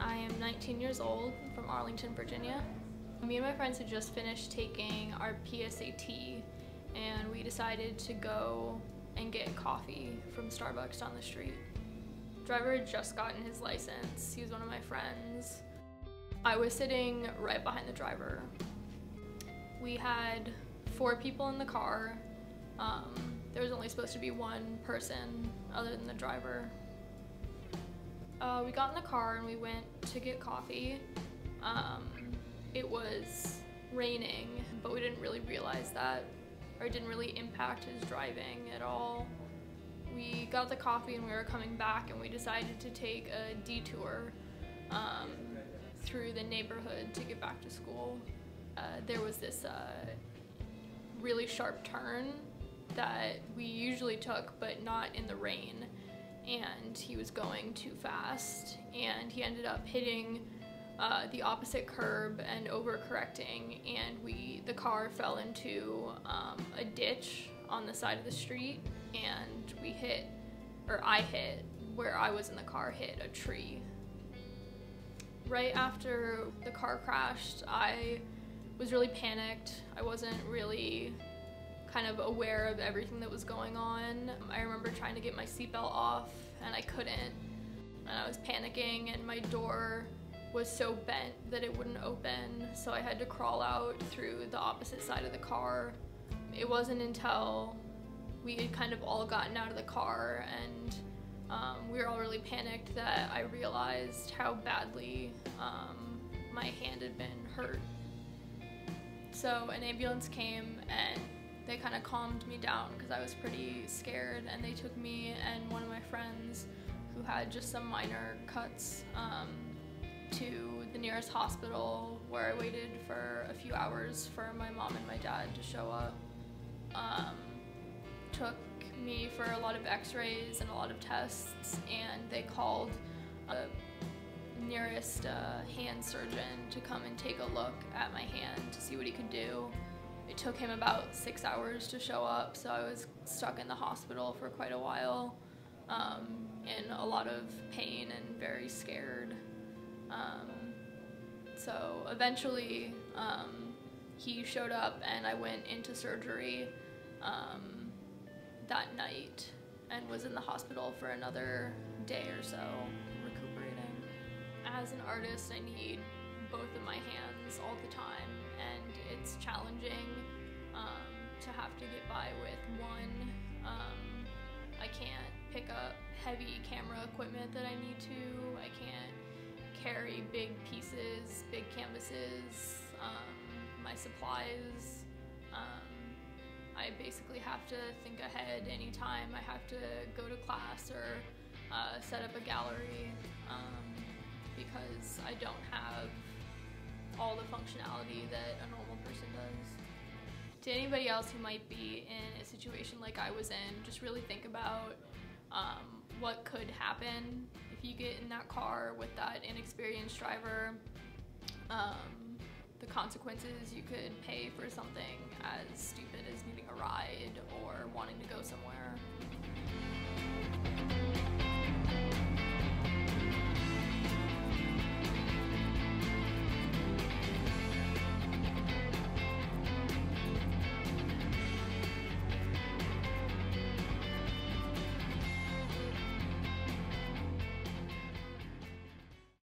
I am 19 years old, from Arlington, Virginia. Me and my friends had just finished taking our PSAT, and we decided to go and get coffee from Starbucks down the street. The driver had just gotten his license. He was one of my friends. I was sitting right behind the driver. We had 4 people in the car. There was only supposed to be one person other than the driver. We got in the car and we went to get coffee. It was raining, but we didn't really realize that, or it didn't really impact his driving at all. We got the coffee and we were coming back, and we decided to take a detour through the neighborhood to get back to school. There was this really sharp turn that we usually took, but not in the rain, and he was going too fast, and he ended up hitting the opposite curb and overcorrecting, and the car fell into a ditch on the side of the street, and I hit, where I was in the car, hit a tree. Right after the car crashed, I was really panicked. I wasn't really kind of aware of everything that was going on. I remember trying to get my seatbelt off, and I couldn't. And I was panicking, and my door was so bent that it wouldn't open, so I had to crawl out through the opposite side of the car. It wasn't until we had kind of all gotten out of the car and we were all really panicked that I realized how badly my hand had been hurt. So an ambulance came and they kind of calmed me down because I was pretty scared, and they took me and one of my friends who had just some minor cuts to the nearest hospital, where I waited for a few hours for my mom and my dad to show up. Took me for a lot of x-rays and a lot of tests, and they called the nearest hand surgeon to come and take a look at my hand to see what he could do. It took him about 6 hours to show up, so I was stuck in the hospital for quite a while, in a lot of pain and very scared. So eventually he showed up, and I went into surgery that night and was in the hospital for another day or so recuperating. As an artist, I need both of my hands all the time, and it's challenging to have to get by with one. I can't pick up heavy camera equipment that I need to. I can't carry big pieces, big canvases, my supplies. I basically have to think ahead anytime I have to go to class or set up a gallery, because I don't have all the functionality that a normal person does. To anybody else who might be in a situation like I was in, just really think about what could happen if you get in that car with that inexperienced driver, the consequences you could pay for something as